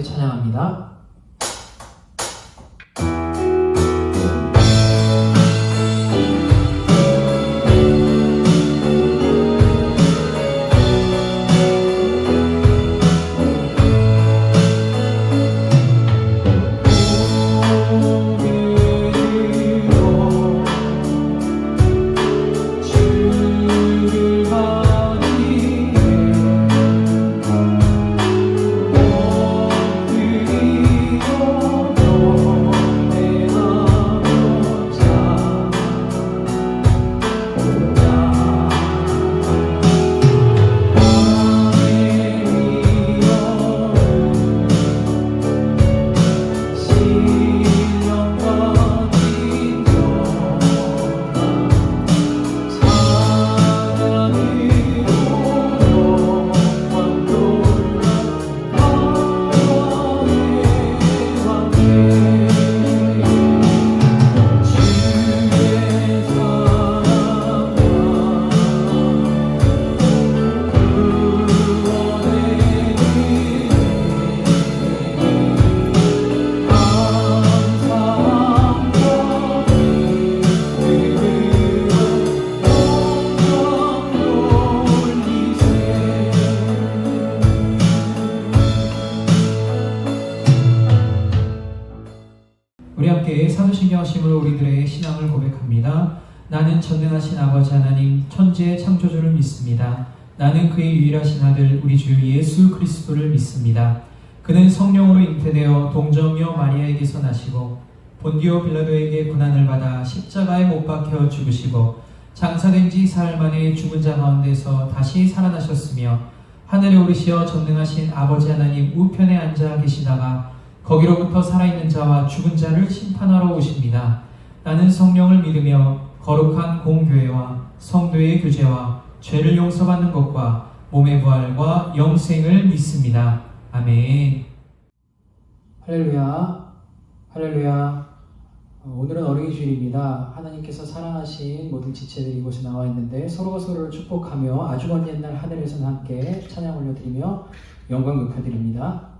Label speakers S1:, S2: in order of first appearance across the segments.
S1: 함께 찬양합니다. 우리 함께 사도신경하심으로 우리들의 신앙을 고백합니다. 나는 전능하신 아버지 하나님 천지의 창조주를 믿습니다. 나는 그의 유일하신 아들 우리 주 예수 그리스도를 믿습니다. 그는 성령으로 잉태되어 동정녀 마리아에게서 나시고 본디오 빌라도에게 고난을 받아 십자가에 못 박혀 죽으시고 장사된 지 사흘 만에 죽은 자 가운데서 다시 살아나셨으며 하늘에 오르시어 전능하신 아버지 하나님 우편에 앉아 계시다가 거기로부터 살아있는 자와 죽은 자를 심판하러 오십니다. 나는 성령을 믿으며 거룩한 공교회와 성도의 교제와 죄를 용서받는 것과 몸의 부활과 영생을 믿습니다. 아멘. 할렐루야, 할렐루야. 오늘은 어린이 주일입니다. 하나님께서 사랑하신 모든 지체들이 이곳에 나와 있는데 서로가 서로를 축복하며 아주 먼 옛날 하늘에서는 함께 찬양 올려드리며 영광 높여드립니다.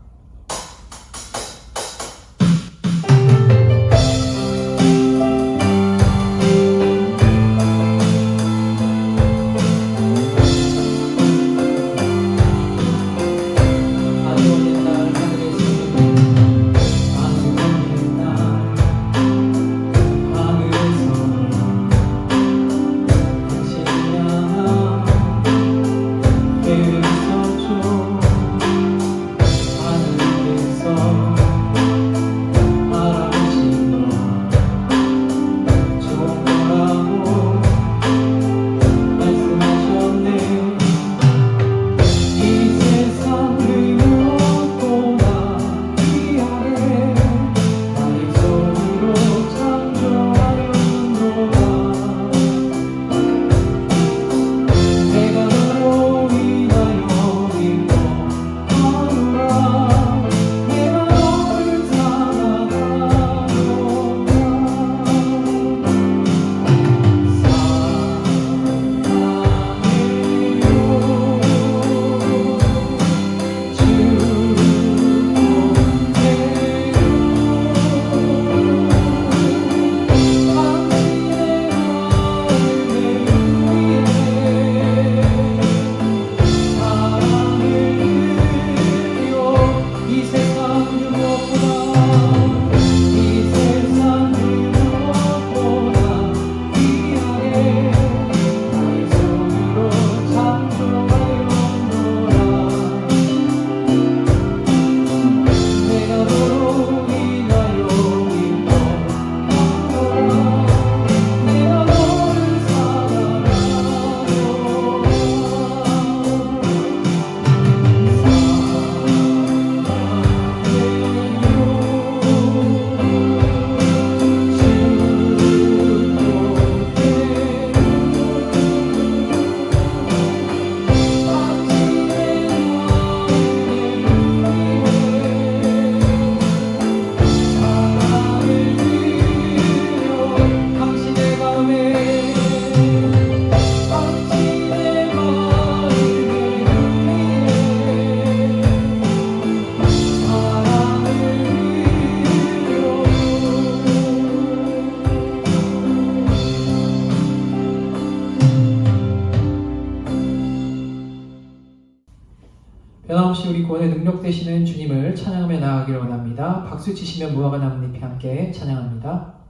S1: 우리 구원의 능력 되시는 주님을 찬양하며 나아가기를 원합니다. 박수 치시며 무화과 나뭇잎이 함께 찬양합니다.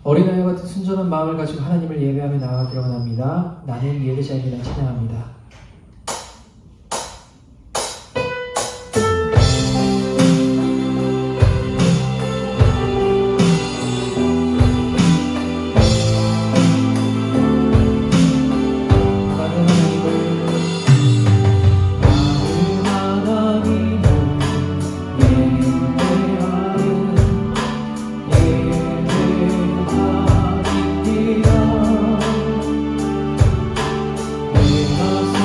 S1: 어린아이와 같은 순전한 마음을 가지고 하나님을 예배하며 나아가기를 원합니다. 나는 예배자입니다. 찬양합니다.
S2: 내가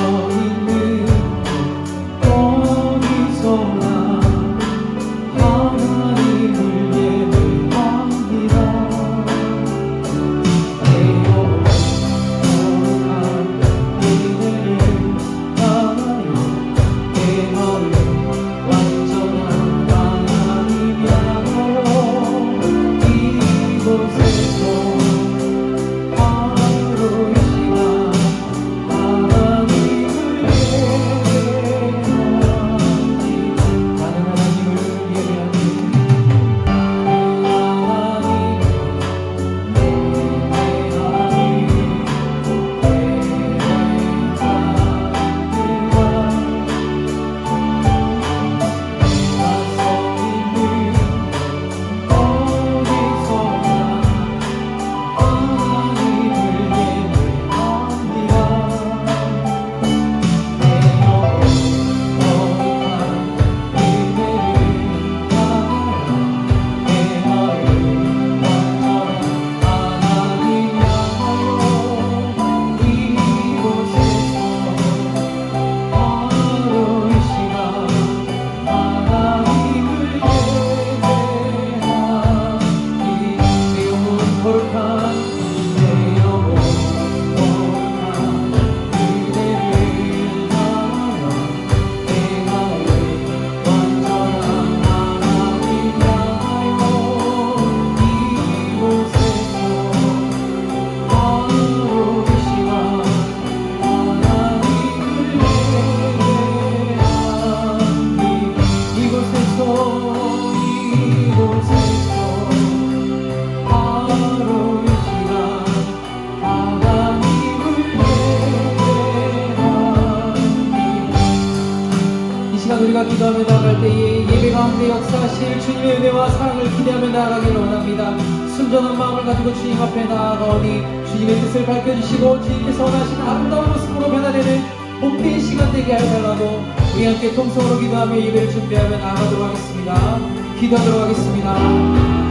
S1: 우리가 기도하며 나아갈 때에 예배 가운데 역사하실 주님의 은혜와 사랑을 기대하며 나아가기를 원합니다. 순전한 마음을 가지고 주님 앞에 나아가오니 주님의 뜻을 밝혀주시고 주님께서 원하시는 아름다운 모습으로 변화되는 복된 시간 되게 하여 달라고 우리 함께 통성으로 기도하며 예배를 준비하며 나아가도록 하겠습니다. 기도하도록 하겠습니다.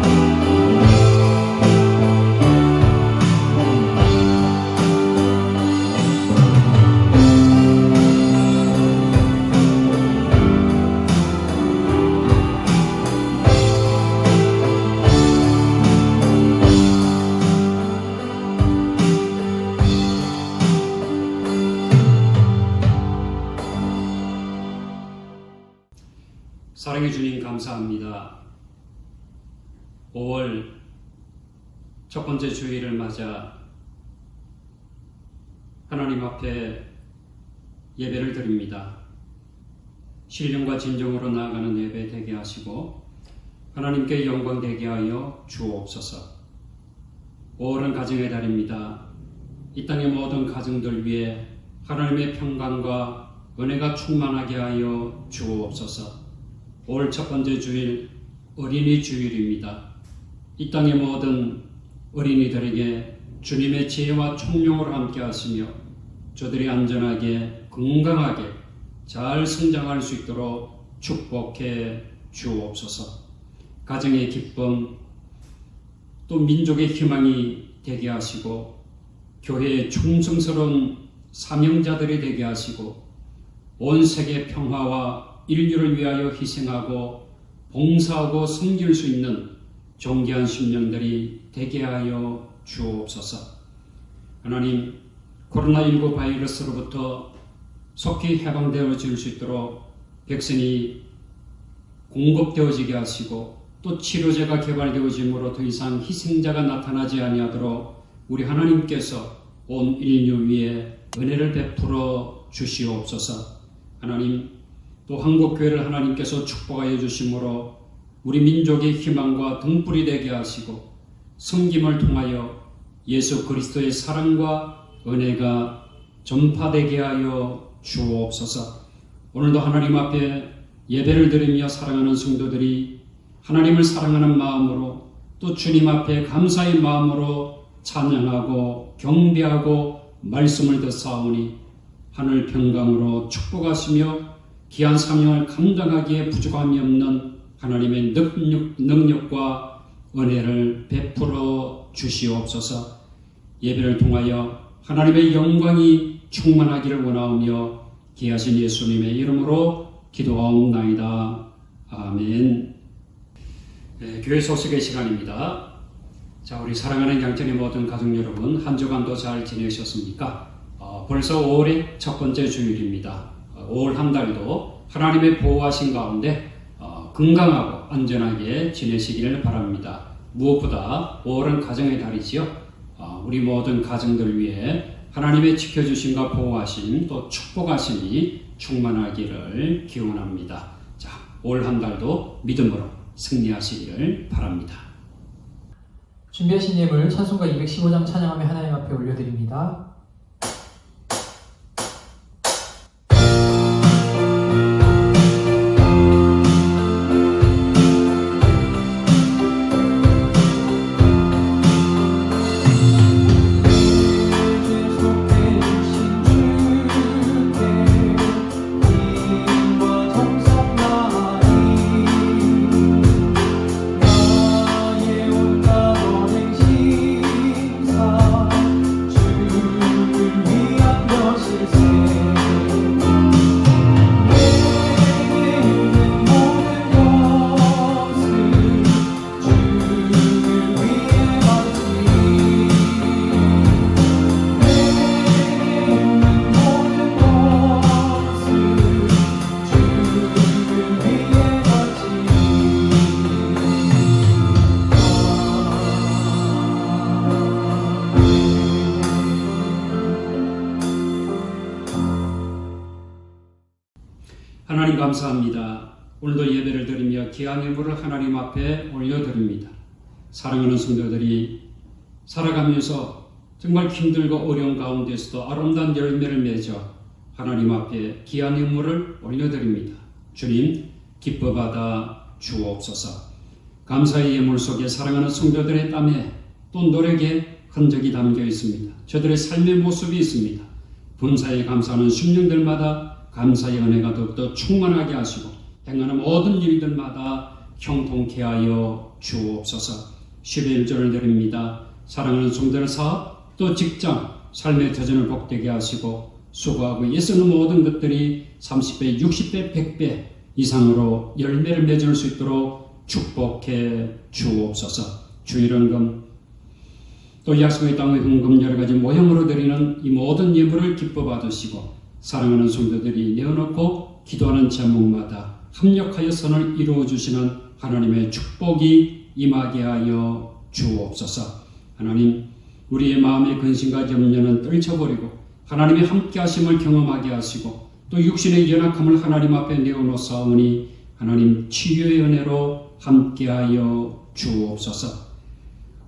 S2: 사랑해 주님 감사합니다. 5월 첫 번째 주일을 맞아 하나님 앞에 예배를 드립니다. 신령과 진정으로 나아가는 예배 되게 하시고 하나님께 영광 되게 하여 주옵소서. 5월은 가정의 달입니다. 이 땅의 모든 가정들 위해 하나님의 평강과 은혜가 충만하게 하여 주옵소서. 5월 첫 번째 주일 어린이 주일입니다. 이 땅의 모든 어린이들에게 주님의 지혜와 총명을 함께 하시며 저들이 안전하게 건강하게 잘 성장할 수 있도록 축복해 주옵소서. 가정의 기쁨 또 민족의 희망이 되게 하시고 교회의 충성스러운 사명자들이 되게 하시고 온 세계 평화와 인류를 위하여 희생하고 봉사하고 섬길 수 있는 존귀한 심령들이 되게 하여 주옵소서. 하나님, 코로나19 바이러스로부터 속히 해방되어질 수 있도록 백신이 공급되어지게 하시고 또 치료제가 개발되어짐으로 더 이상 희생자가 나타나지 아니하도록 우리 하나님께서 온 인류 위에 은혜를 베풀어 주시옵소서. 하나님, 또 한국교회를 하나님께서 축복하여 주심으로 우리 민족의 희망과 등불이 되게 하시고 섬김을 통하여 예수 그리스도의 사랑과 은혜가 전파되게 하여 주옵소서. 오늘도 하나님 앞에 예배를 드리며 사랑하는 성도들이 하나님을 사랑하는 마음으로 또 주님 앞에 감사의 마음으로 찬양하고 경배하고 말씀을 듣사오니 하늘 평강으로 축복하시며 귀한 사명을 감당하기에 부족함이 없는 하나님의 능력과 은혜를 베풀어 주시옵소서. 예배를 통하여 하나님의 영광이 충만하기를 원하오며 귀하신 예수님의 이름으로 기도하옵나이다. 아멘. 교회 소식의 시간입니다. 자, 우리 사랑하는 양천의 모든 가족 여러분, 한 주간도 잘 지내셨습니까? 벌써 5월의 첫 번째 주일입니다. 5월 한 달도 하나님의 보호하신 가운데 건강하고 안전하게 지내시기를 바랍니다. 무엇보다 5월은 가정의 달이지요. 우리 모든 가정들 위해 하나님의 지켜주심과 보호하심 또 축복하심이 충만하기를 기원합니다. 자, 올 한 달도 믿음으로 승리하시기를 바랍니다.
S1: 준비하신 예물 찬송가 215장 찬양하며 하나님 앞에 올려드립니다.
S2: 하나님 감사합니다. 오늘도 예배를 드리며 귀한 예물을 하나님 앞에 올려드립니다. 사랑하는 성도들이 살아가면서 정말 힘들고 어려운 가운데서도 아름다운 열매를 맺어 하나님 앞에 귀한 예물을 올려드립니다. 주님 기뻐 받아 주옵소서. 감사의 예물 속에 사랑하는 성도들의 땀에 또 노력에 흔적이 담겨 있습니다. 저들의 삶의 모습이 있습니다. 분사에 감사하는 심령들마다 감사의 은혜가 더욱더 충만하게 하시고 행하는 모든 일들마다 형통케 하여 주옵소서. 11절을 드립니다. 사랑하는 성도들 사업 또 직장 삶의 터전을 복되게 하시고 수고하고 애쓰는 모든 것들이 30배, 60배, 100배 이상으로 열매를 맺을 수 있도록 축복해 주옵소서. 주일원금 또 약속의 땅의 헌금 여러 가지 모형으로 드리는 이 모든 예물을 기뻐 받으시고 사랑하는 성도들이 내어놓고 기도하는 제목마다 합력하여 선을 이루어 주시는 하나님의 축복이 임하게 하여 주옵소서. 하나님 우리의 마음의 근심과 염려는 떨쳐버리고 하나님의 함께하심을 경험하게 하시고 또 육신의 연약함을 하나님 앞에 내어놓사오니 하나님 치유의 은혜로 함께하여 주옵소서.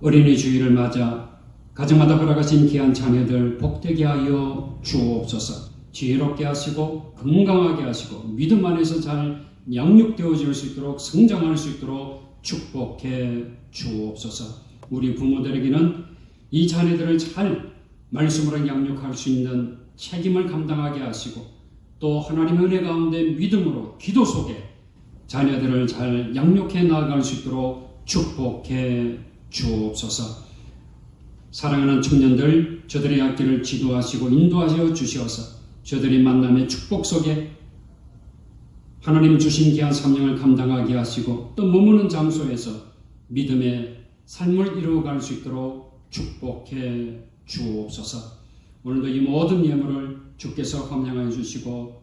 S2: 어린이 주일을 맞아 가정마다 허락하신 귀한 자녀들 복되게 하여 주옵소서. 지혜롭게 하시고 건강하게 하시고 믿음 안에서 잘 양육되어질 수 있도록 성장할 수 있도록 축복해 주옵소서. 우리 부모들에게는 이 자녀들을 잘 말씀으로 양육할 수 있는 책임을 감당하게 하시고 또 하나님의 은혜 가운데 믿음으로 기도 속에 자녀들을 잘 양육해 나아갈 수 있도록 축복해 주옵소서. 사랑하는 청년들 저들의 앞길을 지도하시고 인도하여 주시어서 저들이 만남의 축복 속에 하나님 주신 귀한 사명을 감당하게 하시고 또 머무는 장소에서 믿음의 삶을 이루어갈 수 있도록 축복해 주옵소서. 오늘도 이 모든 예물을 주께서 감량하여 주시고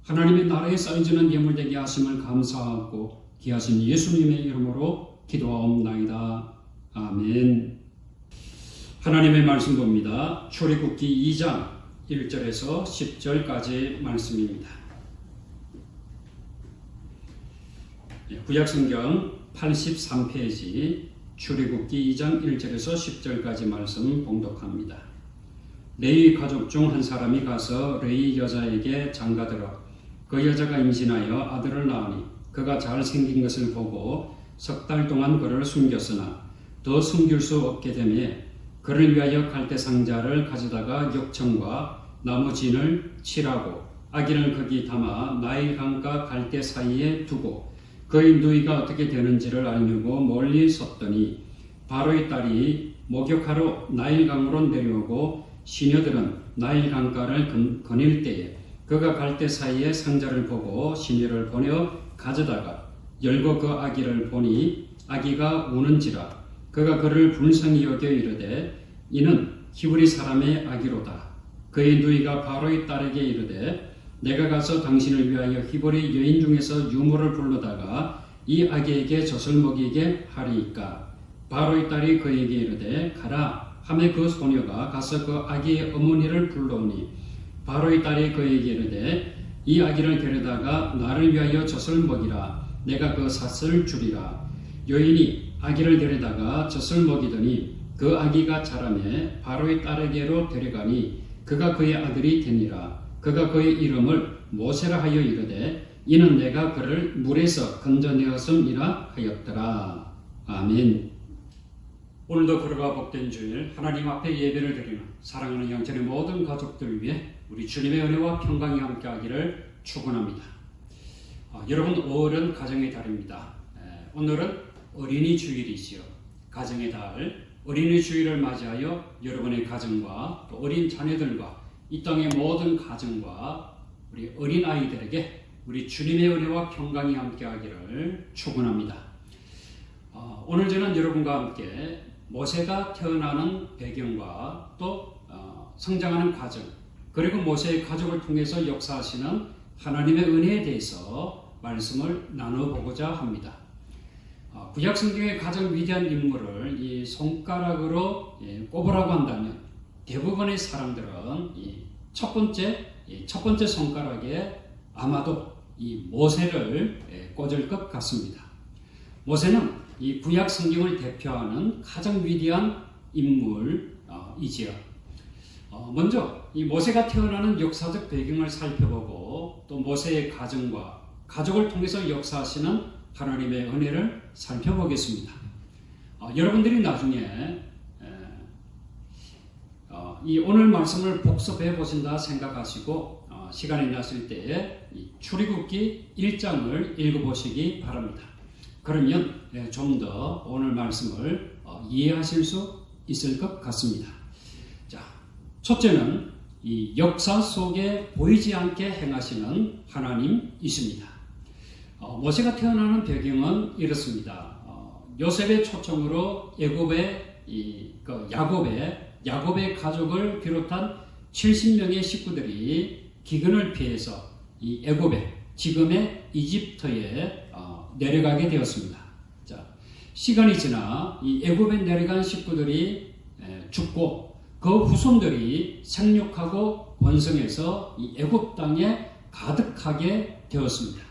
S2: 하나님의 나라에 쌓여지는 예물 되게 하심을 감사하고 귀하신 예수님의 이름으로 기도하옵나이다. 아멘. 하나님의 말씀 봅니다. 출애굽기 2장 1절에서 10절까지 말씀입니다. 구약성경 83페이지 출애굽기 2장 1절에서 10절까지 말씀 봉독합니다. 레위 가족 중 한 사람이 가서 레위 여자에게 장가들어 그 여자가 임신하여 아들을 낳으니 그가 잘생긴 것을 보고 석 달 동안 그를 숨겼으나 더 숨길 수 없게 되매 그를 위하여 갈대 상자를 가져다가 역청과 나무 진을 칠하고 아기를 거기 담아 나일 강과 갈대 사이에 두고 그의 누이가 어떻게 되는지를 알려고 멀리 섰더니 바로의 딸이 목욕하러 나일 강으로 내려오고 시녀들은 나일 강가를 거닐 때에 그가 갈대 사이에 상자를 보고 시녀를 보내어 가져다가 열고 그 아기를 보니 아기가 우는지라 그가 그를 불쌍히 여겨 이르되 이는 히브리 사람의 아기로다. 그의 누이가 바로의 딸에게 이르되 내가 가서 당신을 위하여 히브리 여인 중에서 유모를 불러다가 이 아기에게 젖을 먹이게 하리이까. 바로의 딸이 그에게 이르되 가라 하매 그 소녀가 가서 그 아기의 어머니를 불러오니 바로의 딸이 그에게 이르되 이 아기를 데려다가 나를 위하여 젖을 먹이라 내가 그 삭을 주리라. 여인이 아기를 데려다가 젖을 먹이더니 그 아기가 자라매 바로의 딸에게로 데려가니 그가 그의 아들이 되니라. 그가 그의 이름을 모세라 하여 이르되 이는 내가 그를 물에서 건져내었음이라 하였더라. 아멘. 오늘도 그러가 복된 주일 하나님 앞에 예배를 드리는 사랑하는 영천의 모든 가족들 위해 우리 주님의 은혜와 평강이 함께하기를 축원합니다. 여러분 5월은 가정의 달입니다. 오늘은 어린이 주일이지요. 가정의 달 어린이 주일을 맞이하여 여러분의 가정과 또 어린 자녀들과 이 땅의 모든 가정과 우리 어린 아이들에게 우리 주님의 은혜와 평강이 함께하기를 축원합니다. 오늘 저는 여러분과 함께 모세가 태어나는 배경과 또 성장하는 과정 그리고 모세의 가족을 통해서 역사하시는 하나님의 은혜에 대해서 말씀을 나눠보고자 합니다. 구약 성경의 가장 위대한 인물을 이 손가락으로 꼽으라고 한다면 대부분의 사람들은 이 첫 번째 손가락에 아마도 이 모세를 꽂을 것 같습니다. 모세는 이 구약 성경을 대표하는 가장 위대한 인물이지요. 먼저 이 모세가 태어나는 역사적 배경을 살펴보고 또 모세의 가정과 가족을 통해서 역사하시는 하나님의 은혜를 살펴보겠습니다. 여러분들이 나중에 이 오늘 말씀을 복습해 보신다 생각하시고 시간이 나실 때에 출애굽기 1장을 읽어보시기 바랍니다. 그러면 좀 더 오늘 말씀을 이해하실 수 있을 것 같습니다. 자, 첫째는 이 역사 속에 보이지 않게 행하시는 하나님이십니다. 모세가 태어나는 배경은 이렇습니다. 요셉의 초청으로 애굽의 야곱의 가족을 비롯한 70명의 식구들이 기근을 피해서 이 애굽에 지금의 이집트에 내려가게 되었습니다. 자, 시간이 지나 이 애굽에 내려간 식구들이 죽고 그 후손들이 생육하고 번성해서 이 애굽 땅에 가득하게 되었습니다.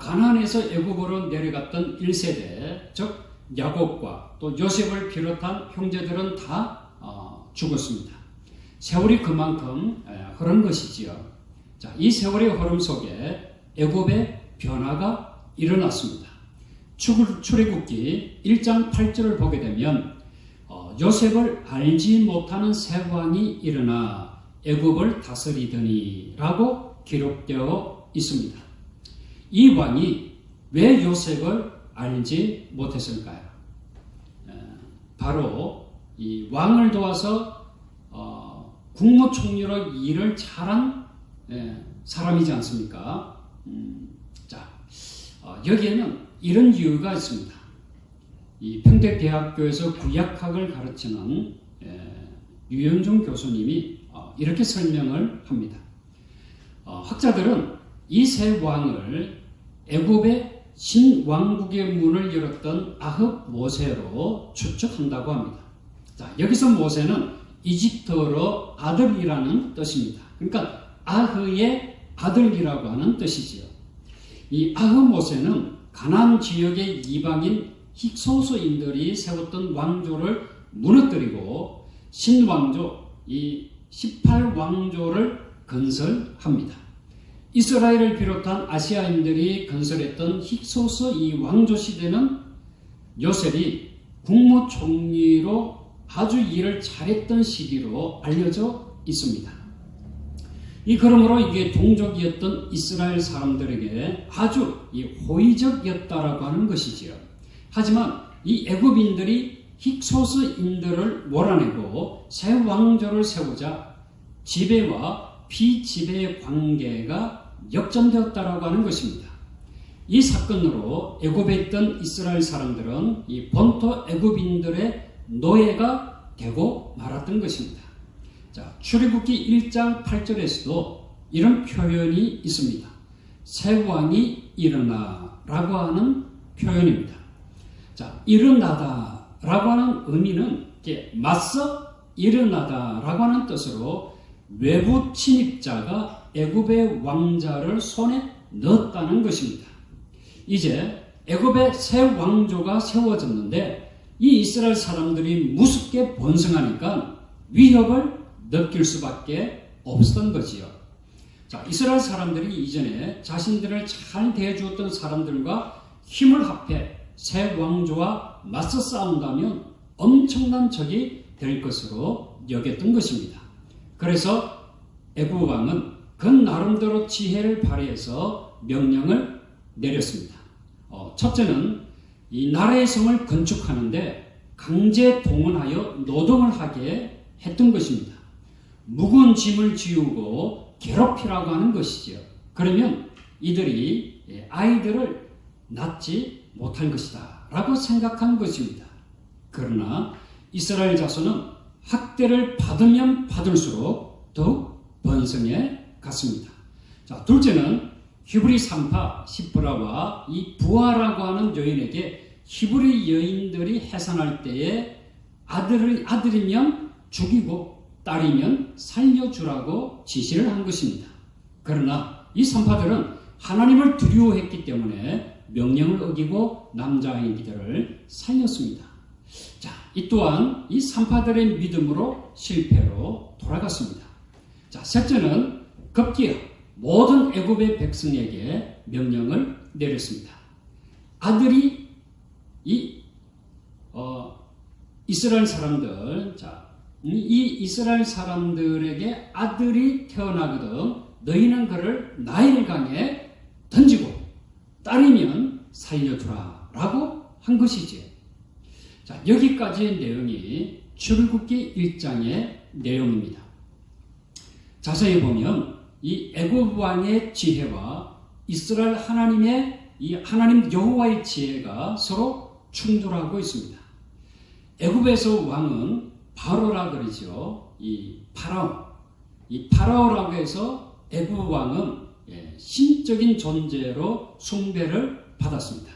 S2: 가나안에서 애굽으로 내려갔던 1세대, 즉 야곱과 또 요셉을 비롯한 형제들은 다 죽었습니다. 세월이 그만큼 흐른 것이지요. 자, 이 세월의 흐름 속에 애굽의 변화가 일어났습니다. 출애굽기 1장 8절을 보게 되면 요셉을 알지 못하는 새 왕이 일어나 애굽을 다스리더니 라고 기록되어 있습니다. 이 왕이 왜 요셉을 알지 못했을까요? 바로 이 왕을 도와서 국무총리로 일을 잘한 사람이지 않습니까? 여기에는 이런 이유가 있습니다. 이 평택대학교에서 구약학을 가르치는 유현중 교수님이 이렇게 설명을 합니다. 학자들은 이 세 왕을 애굽의 신왕국의 문을 열었던 아흐 모세로 추측한다고 합니다. 자, 여기서 모세는 이집트어로 아들이라는 뜻입니다. 그러니까 아흐의 아들이라고 하는 뜻이지요. 이 아흐 모세는 가나안 지역의 이방인 힉소스인들이 세웠던 왕조를 무너뜨리고 신왕조, 이 18왕조를 건설합니다. 이스라엘을 비롯한 아시아인들이 건설했던 힉소스 이 왕조 시대는 요셉이 국무총리로 아주 일을 잘했던 시기로 알려져 있습니다. 그러므로 이게 동족이었던 이스라엘 사람들에게 아주 호의적이었다라고 하는 것이지요. 하지만 이 애굽인들이 힉소스인들을 몰아내고 새 왕조를 세우자 지배와 비지배의 관계가 역전되었다라고 하는 것입니다. 이 사건으로 애굽에 있던 이스라엘 사람들은 이 본토 애굽인들의 노예가 되고 말았던 것입니다. 자, 출애굽기 1장 8절에서도 이런 표현이 있습니다. 새 왕이 일어나라고 하는 표현입니다. 자, 일어나다 하는 의미는 이제 맞서 일어나다라고 하는 뜻으로 외부 침입자가 애굽의 왕자를 손에 넣었다는 것입니다. 이제 애굽의 새 왕조가 세워졌는데 이 이스라엘 사람들이 무섭게 번성하니까 위협을 느낄 수밖에 없었던 거지요. 자, 이스라엘 사람들이 이전에 자신들을 잘 대해주었던 사람들과 힘을 합해 새 왕조와 맞서 싸운다면 엄청난 적이 될 것으로 여겼던 것입니다. 그래서 애굽 왕은 그 나름대로 지혜를 발휘해서 명령을 내렸습니다. 첫째는 이 나라의 성을 건축하는데 강제 동원하여 노동을 하게 했던 것입니다. 무거운 짐을 지우고 괴롭히라고 하는 것이죠. 그러면 이들이 아이들을 낳지 못할 것이다 라고 생각한 것입니다. 그러나 이스라엘 자손은 학대를 받으면 받을수록 더욱 번성해 갔습니다. 자, 둘째는 히브리 산파 시브라와 이 부하라고 하는 여인에게 히브리 여인들이 해산할 때에 아들이면 죽이고 딸이면 살려주라고 지시를 한 것입니다. 그러나 이 산파들은 하나님을 두려워했기 때문에 명령을 어기고 남자아이들을 살렸습니다. 자, 이 또한 이 산파들의 믿음으로 실패로 돌아갔습니다. 자, 셋째는 급기야 모든 애굽의 백성에게 명령을 내렸습니다. 아들이 이스라엘 사람들, 이 이스라엘 사람들에게 아들이 태어나거든 너희는 그를 나일강에 던지고 딸이면 살려주라 라고 한 것이지. 자, 여기까지의 내용이 출애굽기 1장의 내용입니다. 자세히 보면 이 애굽 왕의 지혜와 이스라엘 하나님의 이 하나님 여호와의 지혜가 서로 충돌하고 있습니다. 애굽에서 왕은 바로라 그러죠. 이 파라오라고 해서 애굽 왕은 신적인 존재로 숭배를 받았습니다.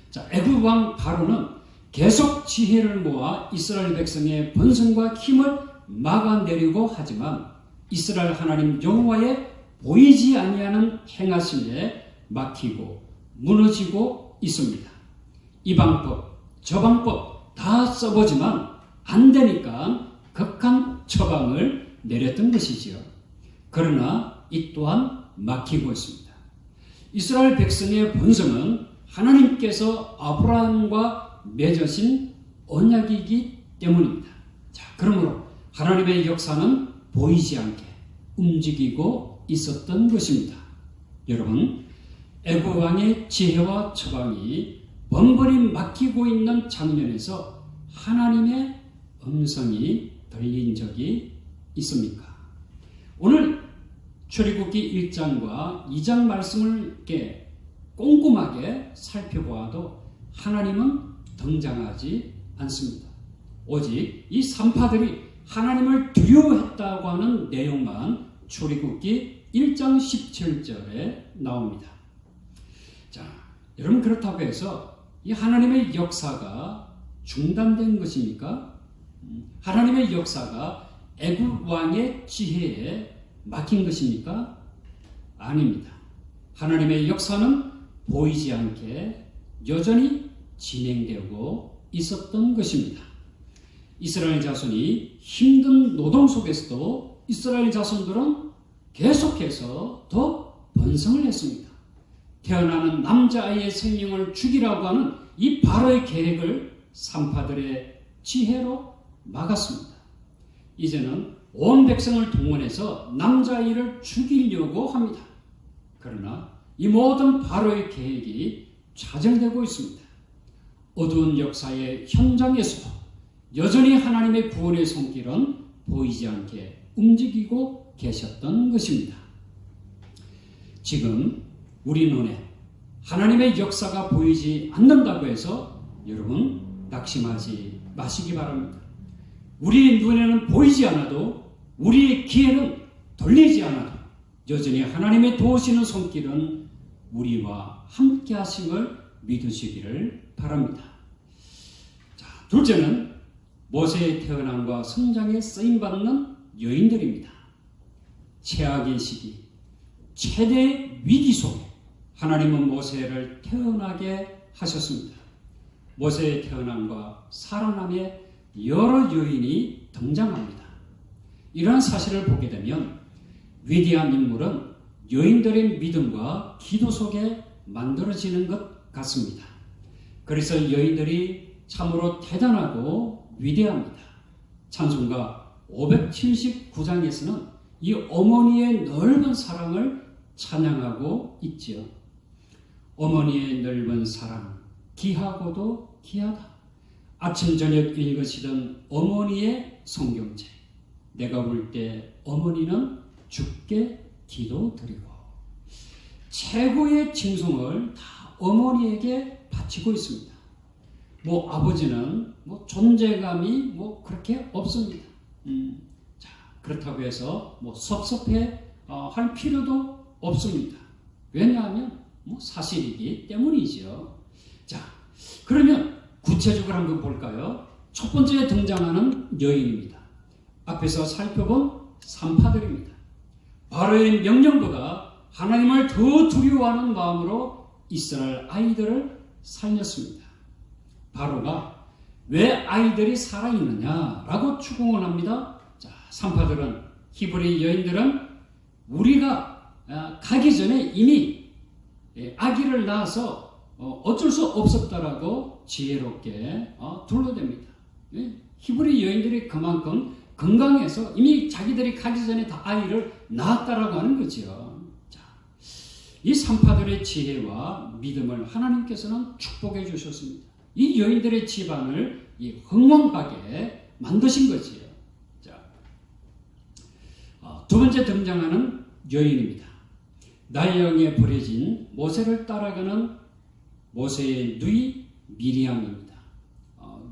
S2: 자, 애굽 왕 바로는 계속 지혜를 모아 이스라엘 백성의 번성과 힘을 막아내려고 하지만 이스라엘 하나님 여호와의 보이지 아니하는 행하심에 막히고 무너지고 있습니다. 이 방법, 저 방법 다 써보지만 안 되니까 극한 처방을 내렸던 것이지요. 그러나 이 또한 막히고 있습니다. 이스라엘 백성의 본성은 하나님께서 아브라함과 맺으신 언약이기 때문입니다. 자, 그러므로 하나님의 역사는 보이지 않게 움직이고 있었던 것입니다. 여러분, 애굽 왕의 지혜와 처방이 번번이 막히고 있는 장면에서 하나님의 음성이 들린 적이 있습니까? 오늘 출애굽기 1장과 2장 말씀을 이렇게 꼼꼼하게 살펴보아도 하나님은 등장하지 않습니다. 오직 이 산파들이 하나님을 두려워했다고 하는 내용만 출애굽기 1장 17절에 나옵니다. 자, 여러분, 그렇다고 해서 이 하나님의 역사가 중단된 것입니까? 하나님의 역사가 애굽 왕의 지혜에 막힌 것입니까? 아닙니다. 하나님의 역사는 보이지 않게 여전히 진행되고 있었던 것입니다. 이스라엘 자손이 힘든 노동 속에서도 이스라엘 자손들은 계속해서 더 번성을 했습니다. 태어나는 남자아이의 생명을 죽이라고 하는 이 바로의 계획을 산파들의 지혜로 막았습니다. 이제는 온 백성을 동원해서 남자아이를 죽이려고 합니다. 그러나 이 모든 바로의 계획이 좌절되고 있습니다. 어두운 역사의 현장에서도 여전히 하나님의 구원의 손길은 보이지 않게 움직이고 계셨던 것입니다. 지금 우리 눈에 하나님의 역사가 보이지 않는다고 해서 여러분 낙심하지 마시기 바랍니다. 우리의 눈에는 보이지 않아도 우리의 귀에는 들리지 않아도 여전히 하나님의 도우시는 손길은 우리와 함께 하심을 믿으시기를 바랍니다. 자, 둘째는 모세의 태어남과 성장에 쓰임받는 여인들입니다. 최악의 시기, 최대 위기 속에 하나님은 모세를 태어나게 하셨습니다. 모세의 태어남과 살아남의 여러 여인이 등장합니다. 이러한 사실을 보게 되면 위대한 인물은 여인들의 믿음과 기도 속에 만들어지는 것 같습니다. 그래서 여인들이 참으로 대단하고 위대합니다. 찬송가 579장에서는 이 어머니의 넓은 사랑을 찬양하고 있지요. 어머니의 넓은 사랑, 귀하고도 귀하다. 아침 저녁 읽으시던 어머니의 성경책. 내가 볼 때 어머니는 주께 기도드리고 최고의 칭송을 다 어머니에게 바치고 있습니다. 아버지는 존재감이 그렇게 없습니다. 자, 그렇다고 해서 섭섭해 할 필요도 없습니다. 왜냐하면 사실이기 때문이죠. 자, 그러면 구체적으로 한번 볼까요? 첫 번째 등장하는 여인입니다. 앞에서 살펴본 산파들입니다. 바로의 명령보다 하나님을 더 두려워하는 마음으로 이스라엘 아이들을 살렸습니다. 바로가 왜 아이들이 살아있느냐라고 추궁을 합니다. 자, 산파들은, 히브리 여인들은 우리가 가기 전에 이미 아기를 낳아서 어쩔 수 없었다라고 지혜롭게 둘러댑니다. 히브리 여인들이 그만큼 건강해서 이미 자기들이 가기 전에 다 아이를 낳았다라고 하는 거죠. 자, 이 산파들의 지혜와 믿음을 하나님께서는 축복해 주셨습니다. 이 여인들의 집안을 흥왕하게 만드신 거지요. 자, 두 번째 등장하는 여인입니다. 나일강에 버려진 모세를 따라가는 모세의 누이 미리암입니다.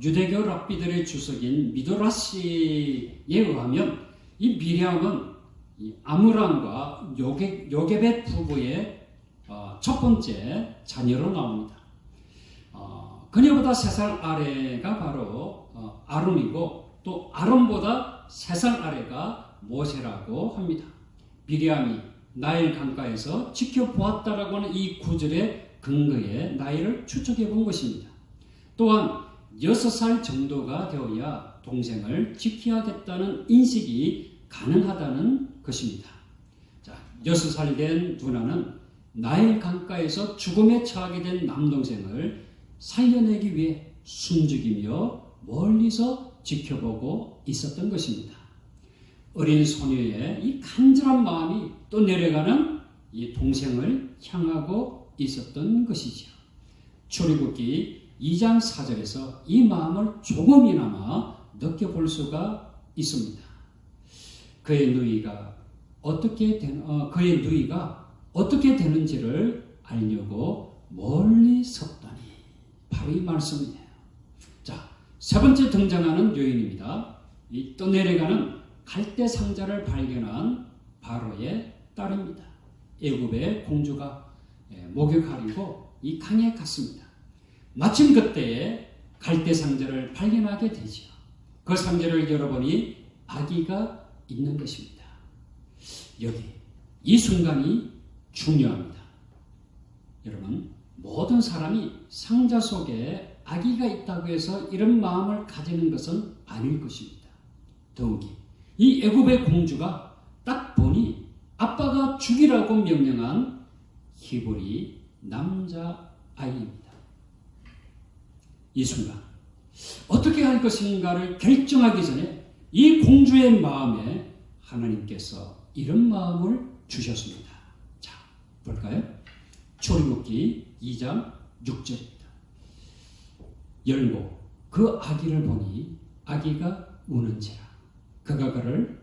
S2: 유대교 랍비들의 주석인 미도라시에 의하면 이 미리암은 아므람과 요게벳 부부의 첫 번째 자녀로 나옵니다. 그녀보다 3살 아래가 바로 아론이고 또 아론보다 3살 아래가 모세라고 합니다. 미리암이 나일 강가에서 지켜보았다라고 하는 이 구절의 근거에 나이를 추측해 본 것입니다. 또한 6살 정도가 되어야 동생을 지켜야겠다는 인식이 가능하다는 것입니다. 자, 6살 된 누나는 나일 강가에서 죽음에 처하게 된 남동생을 살려내기 위해 숨죽이며 멀리서 지켜보고 있었던 것입니다. 어린 소녀의 이 간절한 마음이 또 내려가는 이 동생을 향하고 있었던 것이지요. 출애굽기 2장 4절에서 이 마음을 조금이나마 느껴볼 수가 있습니다. 그의 누이가 어떻게 되는지를 알려고 멀리 섰더니 바로 이 말씀이에요. 자, 세 번째 등장하는 여인입니다. 이 또 내려가는 갈대 상자를 발견한 바로의 딸입니다. 애굽의 공주가 목욕하려고 이 강에 갔습니다. 마침 그때에 갈대 상자를 발견하게 되죠. 그 상자를 열어보니 아기가 있는 것입니다. 여기 이 순간이 중요합니다. 여러분, 모든 사람이 상자 속에 아기가 있다고 해서 이런 마음을 가지는 것은 아닐 것입니다. 더욱이 이 애굽의 공주가 딱 보니 아빠가 죽이라고 명령한 히브리 남자아이입니다. 이 순간 어떻게 할 것인가를 결정하기 전에 이 공주의 마음에 하나님께서 이런 마음을 주셨습니다. 자, 볼까요? 출애굽기 2장 6절입니다. 열고 그 아기를 보니 아기가 우는지라 그가 그를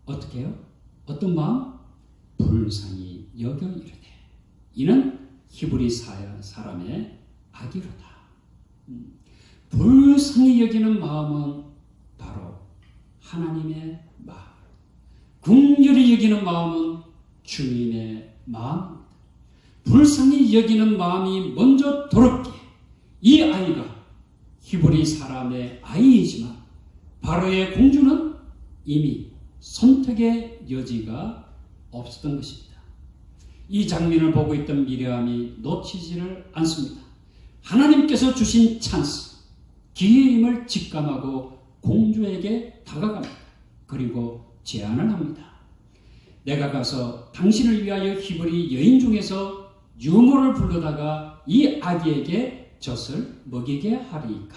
S2: 어떻게 해요? 어떤 마음? 불쌍히 여겨 이르되 이는 히브리 사람의 아기로다. 불쌍히 여기는 마음은 바로 하나님의 마음, 긍휼히 여기는 마음은 주님의 마음입니다. 불쌍히 여기는 마음이 먼저 더럽게 이 아이가 히브리 사람의 아이이지만 바로의 공주는 이미 선택의 여지가 없었던 것입니다. 이 장면을 보고 있던 미리암이 놓치지를 않습니다. 하나님께서 주신 찬스, 기회임을 직감하고 공주에게 다가갑니다. 그리고 제안을 합니다. 내가 가서 당신을 위하여 히브리 여인 중에서 유모를 불러다가 이 아기에게 젖을 먹이게 하리이까.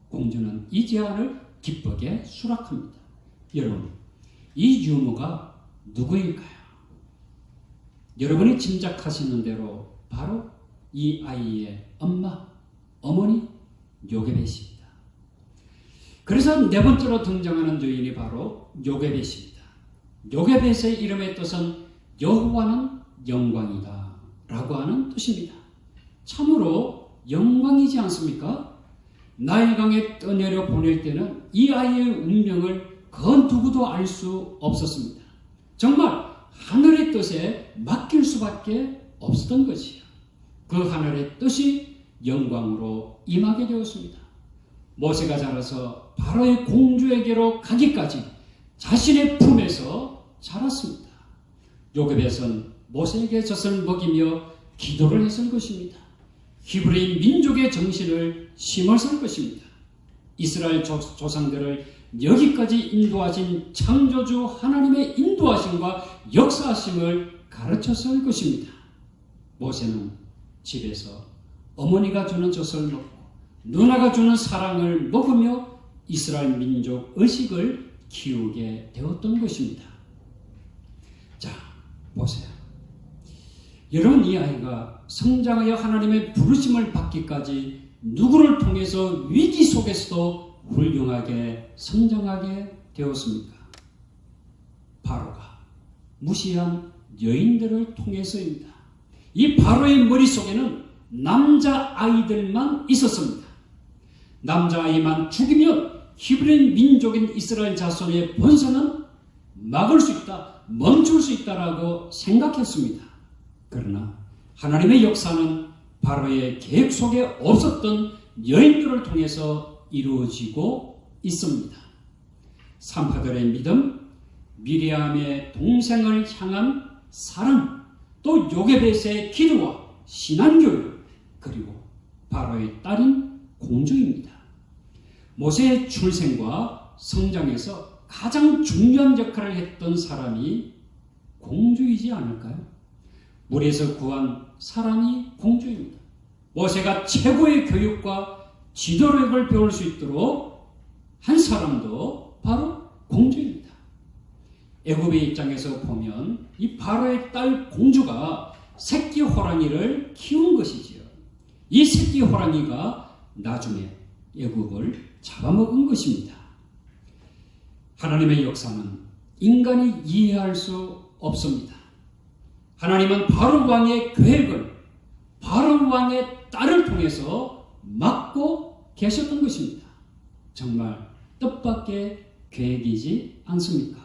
S2: 공주는 이 제안을 기쁘게 수락합니다. 여러분, 이 유모가 누구일까요? 여러분이 짐작하시는 대로 바로 이 아이의 어머니 요게벳입니다. 그래서 네 번째로 등장하는 여인이 바로 요게벳입니다. 요게벳의 이름의 뜻은 여호와는 영광이다 라고 하는 뜻입니다. 참으로 영광이지 않습니까? 나일강에 떠내려 보낼 때는 이 아이의 운명을 그 누구도 알 수 없었습니다. 정말 하늘의 뜻에 맡길 수밖에 없었던 것이요. 그 하늘의 뜻이 영광으로 임하게 되었습니다. 모세가 자라서 바로의 공주에게로 가기까지 자신의 품에서 자랐습니다. 요게벳은 모세에게 젖을 먹이며 기도를 했을 것입니다. 히브리 민족의 정신을 심었을 것입니다. 이스라엘 조상들을 여기까지 인도하신 창조주 하나님의 인도하심과 역사하심을 가르쳤을 것입니다. 모세는 집에서 어머니가 주는 젖을 먹고 누나가 주는 사랑을 먹으며 이스라엘 민족 의식을 키우게 되었던 것입니다. 자, 보세요. 여러분, 이 아이가 성장하여 하나님의 부르심을 받기까지 누구를 통해서 위기 속에서도 훌륭하게 성장하게 되었습니까? 바로가 무시한 여인들을 통해서입니다. 이 바로의 머릿속에는 남자아이들만 있었습니다. 남자아이만 죽이면 히브리 민족인 이스라엘 자손의 번성은 막을 수 있다, 멈출 수 있다라고 생각했습니다. 그러나 하나님의 역사는 바로의 계획 속에 없었던 여인들을 통해서 이루어지고 있습니다. 산파들의 믿음, 미리암의 동생을 향한 사랑, 또 요게벳의 기도와 신앙교육, 그리고 바로의 딸인 공주입니다. 모세의 출생과 성장에서 가장 중요한 역할을 했던 사람이 공주이지 않을까요? 물에서 구한 사람이 공주입니다. 모세가 최고의 교육과 지도력을 배울 수 있도록 한 사람도 바로 공주입니다. 애굽의 입장에서 보면 이 바로의 딸 공주가 새끼 호랑이를 키운 것이지요. 이 새끼 호랑이가 나중에 애굽을 잡아먹은 것입니다. 하나님의 역사는 인간이 이해할 수 없습니다. 하나님은 바로 왕의 계획을 바로 왕의 딸을 통해서 막고 계셨던 것입니다. 정말 뜻밖의 계획이지 않습니까?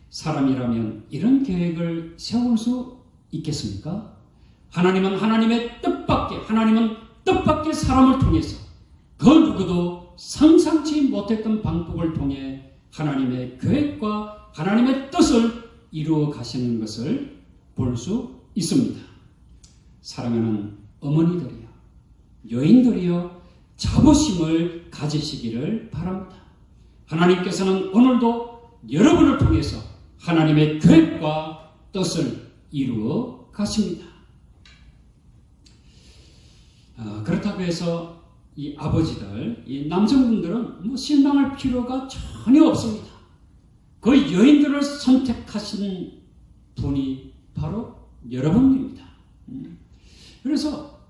S2: 사람이라면 이런 계획을 세울 수 있겠습니까? 하나님은 뜻밖의 사람을 통해서 그 누구도 상상치 못했던 방법을 통해 하나님의 계획과 하나님의 뜻을 이루어 가시는 것을 볼 수 있습니다. 사랑하는 어머니들이여, 여인들이여, 자부심을 가지시기를 바랍니다. 하나님께서는 오늘도 여러분을 통해서 하나님의 계획과 뜻을 이루어 가십니다. 그렇다고 해서 이 아버지들, 이 남성분들은 실망할 필요가 전혀 없습니다. 그 여인들을 선택하신 분이 바로 여러분입니다. 그래서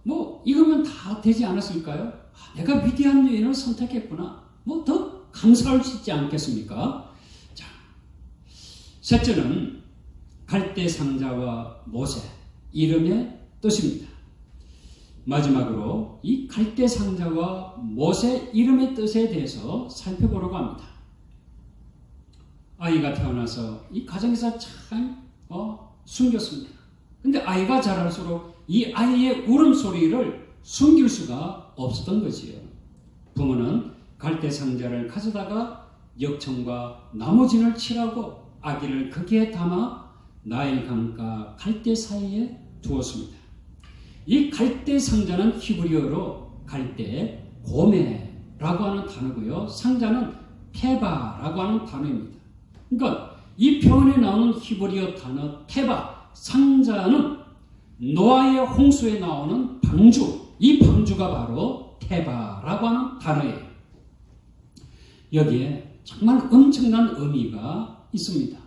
S2: 이거면 다 되지 않았을까요? 내가 위대한 여인을 선택했구나. 더 감사할 수 있지 않겠습니까? 자, 셋째는 갈대 상자와 모세, 이름의 뜻입니다. 마지막으로 이 갈대 상자와 모세 이름의 뜻에 대해서 살펴보려고 합니다. 아이가 태어나서 이 가정에서 참 숨겼습니다. 근데 아이가 자랄수록 이 아이의 울음소리를 숨길 수가 없었던 거지요. 부모는 갈대 상자를 가져다가 역청과 나무진을 칠하고 아기를 거기에 담아 나일 강가 갈대 사이에 두었습니다. 이 갈대 상자는 히브리어로 갈대 고메라고 하는 단어고요. 상자는 테바라고 하는 단어입니다. 그러니까 이 표현에 나오는 히브리어 단어 테바, 상자는 노아의 홍수에 나오는 방주, 이 방주가 바로 테바라고 하는 단어예요. 여기에 정말 엄청난 의미가 있습니다.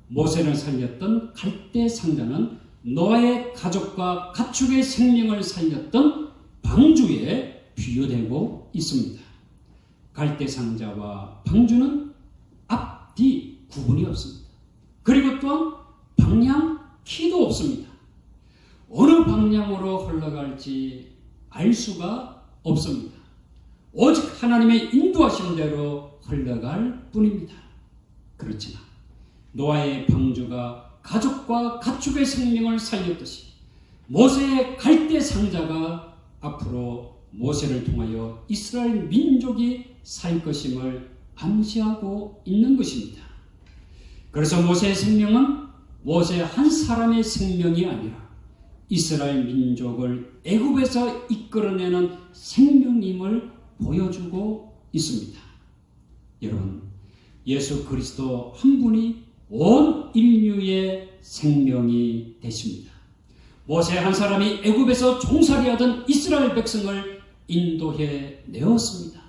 S2: 모세를 살렸던 갈대 상자는 노아의 가족과 가축의 생명을 살렸던 방주에 비유되고 있습니다. 갈대 상자와 방주는 앞뒤 구분이 없습니다. 그리고 또한 방향 키도 없습니다. 어느 방향으로 흘러갈지 알 수가 없습니다. 오직 하나님의 인도하신 대로 흘러갈 뿐입니다. 그렇지만 노아의 방주가 가족과 가축의 생명을 살렸듯이 모세의 갈대 상자가 앞으로 모세를 통하여 이스라엘 민족이 살 것임을 암시하고 있는 것입니다. 그래서 모세의 생명은 모세 한 사람의 생명이 아니라 이스라엘 민족을 애굽에서 이끌어내는 생명임을 보여주고 있습니다. 여러분, 예수 그리스도 한 분이 온 인류의 생명이 되십니다. 모세 한 사람이 애굽에서 종살이하던 이스라엘 백성을 인도해 내었습니다.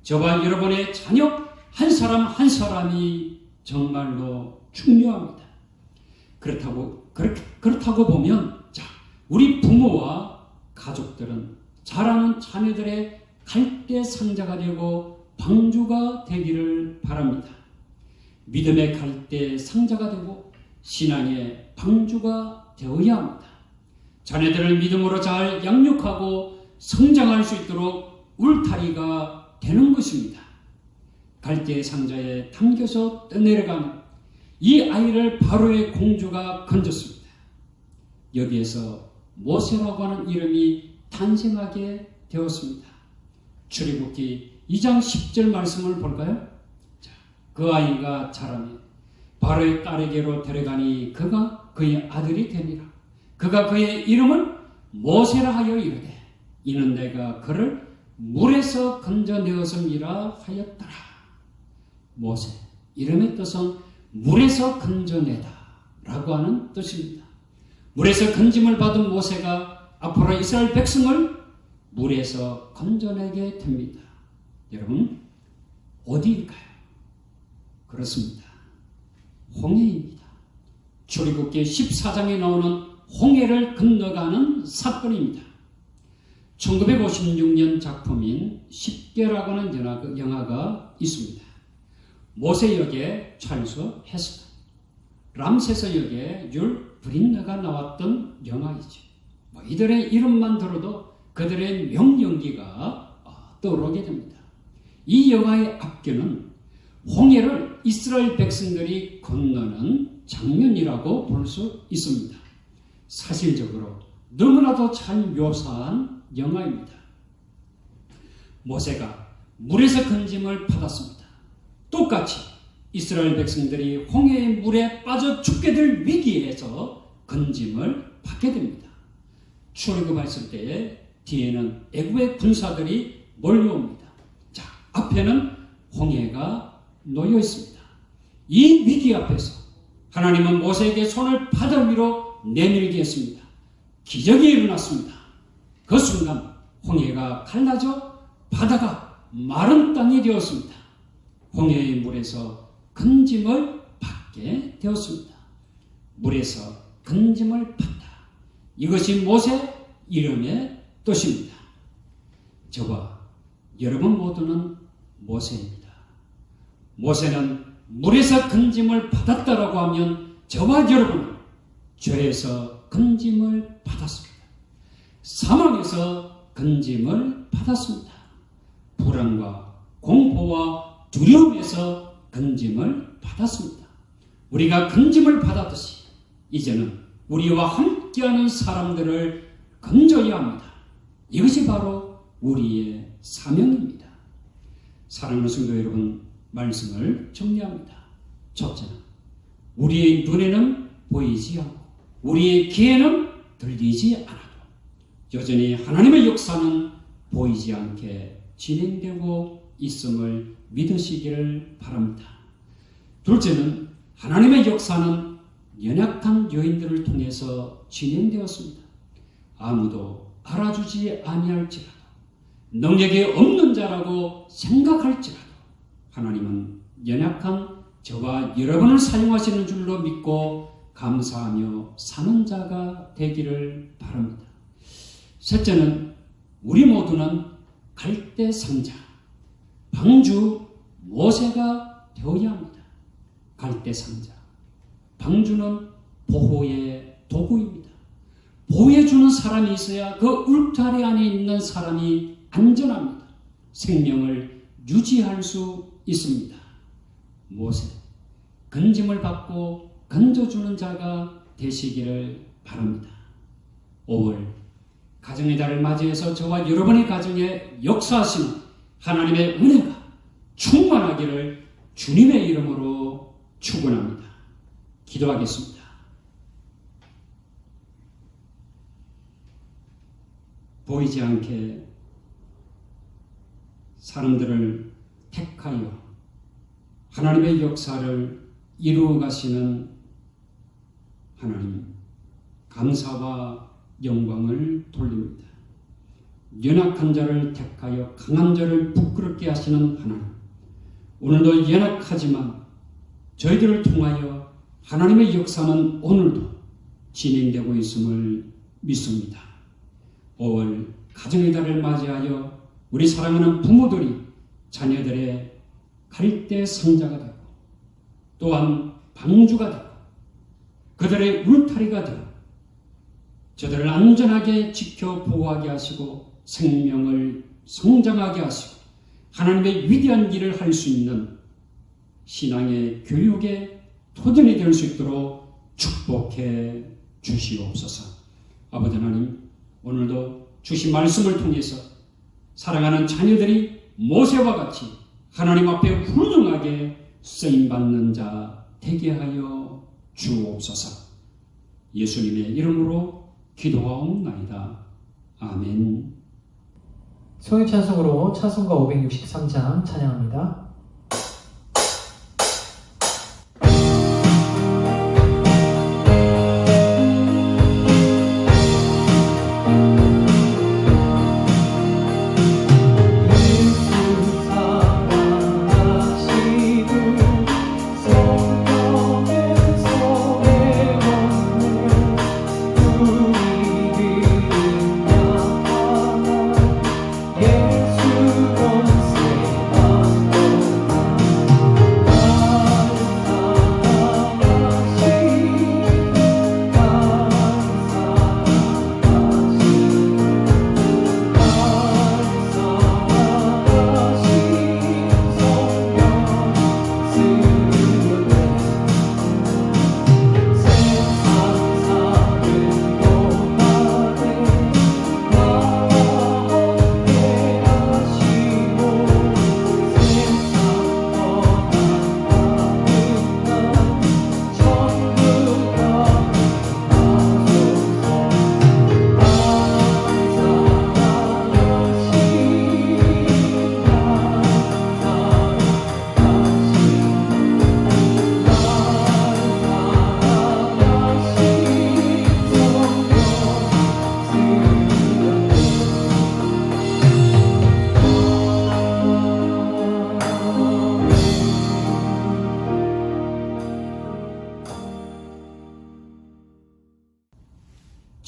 S2: 저와 여러분의 자녀 한 사람 한 사람이 정말로 중요합니다. 그렇다고 보면 우리 부모와 가족들은 자라는 자녀들의 갈대 상자가 되고 방주가 되기를 바랍니다. 믿음의 갈대 상자가 되고 신앙의 방주가 되어야 합니다. 자녀들을 믿음으로 잘 양육하고 성장할 수 있도록 울타리가 되는 것입니다. 갈대 상자에 담겨서 떠내려간 이 아이를 바로의 공주가 건졌습니다. 여기에서 모세라고 하는 이름이 탄생하게 되었습니다. 출애굽기 2장 10절 말씀을 볼까요? 그 아이가 자라매 바로의 딸에게로 데려가니 그가 그의 아들이 되니라. 그가 그의 이름을 모세라 하여 이르되 이는 내가 그를 물에서 건져내었음이라 하였더라. 모세, 이름의 뜻은 물에서 건져내다 라고 하는 뜻입니다. 물에서 건짐을 받은 모세가 앞으로 이스라엘 백성을 물에서 건져내게 됩니다. 여러분, 어디일까요? 그렇습니다. 홍해입니다. 출애굽기 14장에 나오는 홍해를 건너가는 사건입니다. 1956년 작품인 십계라고 하는 영화가 있습니다. 모세 역의 찰스 헤스터, 람세스 역의 율 브린너가 나왔던 영화이죠. 이들의 이름만 들어도 그들의 명연기가 떠오르게 됩니다. 이 영화의 앞뒤는 홍해를 이스라엘 백성들이 건너는 장면이라고 볼 수 있습니다. 사실적으로 너무나도 잘 묘사한 영화입니다. 모세가 물에서 건짐을 받았습니다. 똑같이 이스라엘 백성들이 홍해의 물에 빠져 죽게 될 위기에서 건짐을 받게 됩니다. 출애굽했을 때에 뒤에는 애굽의 군사들이 몰려옵니다. 자, 앞에는 홍해가 놓여 있습니다. 이 위기 앞에서 하나님은 모세에게 손을 바다 위로 내밀게 했습니다. 기적이 일어났습니다. 그 순간 홍해가 갈라져 바다가 마른 땅이 되었습니다. 홍해의 물에서 건짐을 받게 되었습니다. 물에서 건짐을 받다. 이것이 모세 이름의 뜻입니다. 저와 여러분 모두는 모세입니다. 모세는 물에서 건짐을 받았다라고 하면 저와 여러분은 죄에서 건짐을 받았습니다. 사망에서 건짐을 받았습니다. 불안과 공포와 두려움에서 건짐을 받았습니다. 우리가 건짐을 받았듯이 이제는 우리와 함께하는 사람들을 건져야 합니다. 이것이 바로 우리의 사명입니다. 사랑하는 성도 여러분, 말씀을 정리합니다. 첫째는 우리의 눈에는 보이지 않고 우리의 귀에는 들리지 않아도 여전히 하나님의 역사는 보이지 않게 진행되고 있음을 믿으시기를 바랍니다. 둘째는 하나님의 역사는 연약한 여인들을 통해서 진행되었습니다. 아무도 알아주지 아니할지라도 능력이 없는 자라고 생각할지라도 하나님은 연약한 저와 여러분을 사용하시는 줄로 믿고 감사하며 사는 자가 되기를 바랍니다. 셋째는 우리 모두는 갈대 상자, 방주 모세가 되어야 합니다. 갈대 상자, 방주는 보호의 도구입니다. 보호해주는 사람이 있어야 그 울타리 안에 있는 사람이 안전합니다. 생명을 유지할 수 있습니다. 모세, 건짐을 받고 건져주는 자가 되시기를 바랍니다. 5월 가정의 달을 맞이해서 저와 여러분의 가정에 역사하시는 하나님의 은혜가 충만하기를 주님의 이름으로 축원합니다. 기도하겠습니다. 보이지 않게 사람들을 택하여 하나님의 역사를 이루어 가시는 하나님, 감사와 영광을 돌립니다. 연약한 자를 택하여 강한 자를 부끄럽게 하시는 하나님, 오늘도 연약하지만 저희들을 통하여 하나님의 역사는 오늘도 진행되고 있음을 믿습니다. 5월 가정의 달을 맞이하여 우리 사랑하는 부모들이 자녀들의 갈대 상자가 되고 또한 방주가 되고 그들의 울타리가 되고 저들을 안전하게 지켜 보호하게 하시고 생명을 성장하게 하시고 하나님의 위대한 일을 할 수 있는 신앙의 교육의 토전이 될 수 있도록 축복해 주시옵소서. 아버지 하나님, 오늘도 주신 말씀을 통해서 사랑하는 자녀들이 모세와 같이 하나님 앞에 훌륭하게 쓰임받는 자 되게 하여 주옵소서. 예수님의 이름으로 기도하옵나이다. 아멘.
S1: 소유 찬송으로 찬송가 563장 찬양합니다.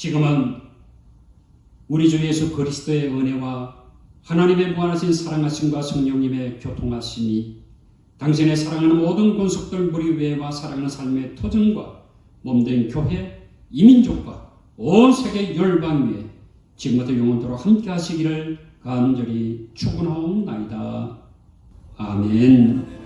S2: 지금은 우리 주 예수 그리스도의 은혜와 하나님의 무한하신 사랑하심과 성령님의 교통하심이 당신의 사랑하는 모든 권속들 무리회와 사랑하는 삶의 터전과 몸된 교회, 이민족과 온 세계 열방 위에 지금부터 영원토록 함께 하시기를 간절히 축원하옵나이다. 아멘.